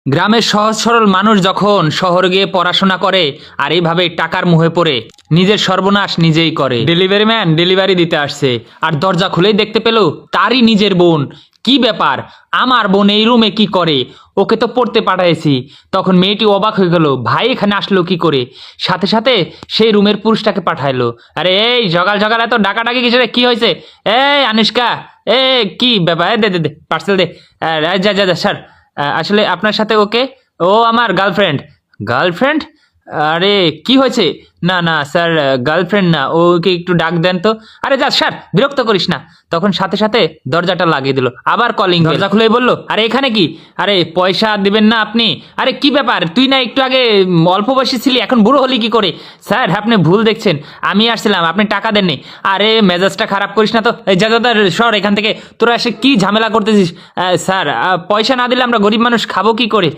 গ্রামের সহজ সরল মানুষ যখন শহরে গিয়ে পড়াশোনা করে আর এইভাবে টাকার মুহে পড়ে নিজের সর্বনাশ নিজেই করে। ডেলিভারি ম্যান ডেলিভারি দিতে আসছে আর দরজা খুলেই দেখতে পেল তারই নিজের বোন। কি ব্যাপার, আমার বোন এই রুমে কি করে? ওকে তো পড়তে পাঠাইছি। তখন মেয়েটি অবাক হয়ে গেল, ভাই এখানে আসলো কি করে? সাথে সাথে সেই রুমের পুরুষটাকে পাঠাইলো। আরে এই সকাল সকাল এত ডাকাডাকি কিসের, কি হয়েছে? এই আনুষ্কা, এ কি ব্যাপার? দে দে দে পার্সেল দে। যা যা যা স্যার, আসলে আপনার সাথে ওকে, ও আমার গার্লফ্রেন্ড। গার্লফ্রেন্ড? আরে কি হয়েছে? না না স্যার, গার্লফ্রেন্ড না, ওকে একটু ডাক দেন তো। আরে যা স্যার, বিরক্ত করিস না। তখন সাথে সাথে দরজাটা লাগিয়ে দিল। আবার কলিং, দরজা খুলেই বলল, আরে এখানে কি? আরে পয়সা দিবেন না আপনি? আরে কি ব্যাপার, তুই না একটু আগে অল্প বয়সী ছিলি, এখন বুড়ো হলি কি করে? স্যার আপনি ভুল দেখছেন, আমি আসছিলাম, আপনি টাকা দেননি। আরে মেজাজটা খারাপ করিস না তো, এই যা সর এখান থেকে। তোরা এসে কি ঝামেলা করতেছিস? স্যার পয়সা না দিলে আমরা গরিব মানুষ খাবো কি করে?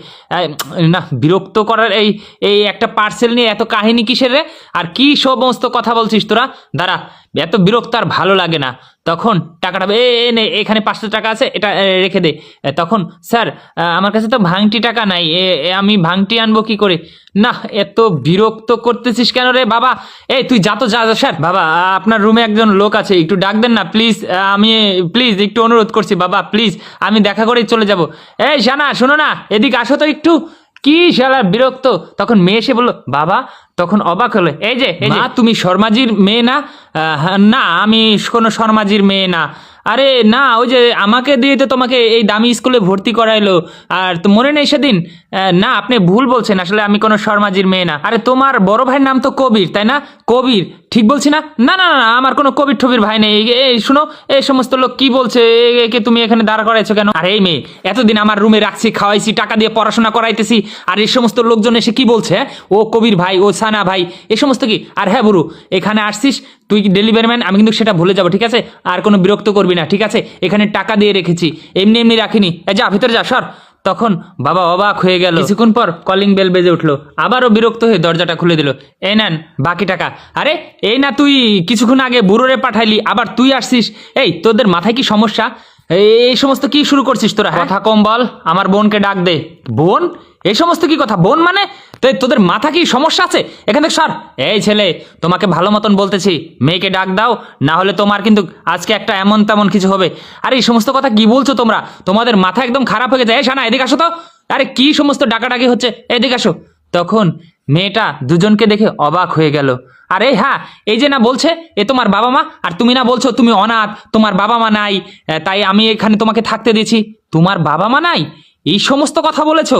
না, বিরক্ত করার এই এই একটা পার্সেল নিয়ে এত কাহিনী কিসের রে? আর কি সমস্ত কথা বলছিস তোরা? দাঁড়া, এত বিরক্ত আর ভালো লাগে না। তখন টাকাটা নে, এখানে 500 টাকা আছে, এটা রেখে দে। তখন স্যার আমার কাছে তো ভাঙটি টাকা নাই, আমি ভাঙটি আনবো কি করে? না, এত বিরক্ত করতেছিস কেন রে বাবা? এই তুই যা তো, যা স্যার। বাবা আপনার রুমে একজন লোক আছে, একটু ডাক দেন না প্লিজ। আমি প্লিজ একটু অনুরোধ করছি বাবা, প্লিজ, আমি দেখা করেই চলে যাব। এই শানা শোনো না, এদিকে আসো তো একটু। কি শালা বিরক্ত। তখন মেয়ে এসে বললো, বাবা। তখন অবাক হলো, এই যে মা, তুমি শর্মাজির মেয়ে না? না, আমি কোনো শর্মাজির মেয়ে না। আরে না, ওই যে আমাকে দিয়ে তো তোমাকে এই দামি স্কুলে ভর্তি করাইলো, আর তো মনে নেই সেদিন? না, আপনি ভুল বলছেন, আসলে আমি কোনো শর্মাজির মেয়ে না। আরে তোমার বড় ভাইয়ের নাম তো কবির, তাই না? কবির, ঠিক বলছি না? না না না, আমার কোনো কবির ঠবির ভাই নেই। এই শুনো, এই সমস্ত লোক কি বলছে, একে তুমি এখানে দাঁড় করাইছো কেন? আর এই মেয়ে, এতদিন আমার রুমে রাখছি, খাওয়াইছি, টাকা দিয়ে পড়াশোনা করাইতেছি, আর এই সমস্ত লোকজন এসে কি বলছে? ও কবির ভাই, ও সানা ভাই, এ সমস্ত কি? আর হ্যাঁ বুড়ো, এখানে আসছিস তুই ডেলিভারি ম্যান, আমি কিন্তু সেটা ভুলে যাবো, ঠিক আছে? আর কোনো বিরক্ত করবি না, ঠিক আছে? এখানে টাকা দিয়ে রেখেছি, এমনি এমনি রাখিনি। যা ভিতরে যা, সর। তখন বাবা অবাক হয়ে গেল। কিছুক্ষণ পর কলিং বেল বেজে উঠলো, আবারও বিরক্ত হয়ে দরজাটা খুলে দিল। এই নেন বাকি টাকা। আরে এই না, তুই কিছুক্ষণ আগে বুড়োরে পাঠাইলি, আবার তুই আসছিস? এই তোদের মাথায় কি সমস্যা? এই সমস্ত কি শুরু করছিস তোরা? কথা কম বল, আমার বোনকে ডাক দে। বোন? এই সমস্ত কি কথা? বোন মানে? তোদের মাথা কি সমস্যা আছে? এখান থেকে সর। এই ছেলে, তোমাকে ভালো মতন বলতেছি, মেয়েকে ডাক দাও, না হলে তোমার কিন্তু আজকে একটা এমন তেমন কিছু হবে। আরে এই সমস্ত কথা কি বলছো তোমরা? তোমাদের মাথা একদম খারাপ হয়ে গেছে। এই শানা, এদিকে আসো তো। আরে কি সমস্ত ডাকাডাকি হচ্ছে, এদিকে আসো। তখন মেয়েটা দুজনকে দেখে অবাক হয়ে গেল। আরে হ্যাঁ, এই যে না বলছে এ তোমার বাবা মা, আর তুমি না বলছো তুমি অনাথ, তোমার বাবা মা নাই, তাই আমি এখানে তোমাকে থাকতে দিয়েছি। তোমার বাবা মা নাই? এই সমস্ত কথা বলেছো?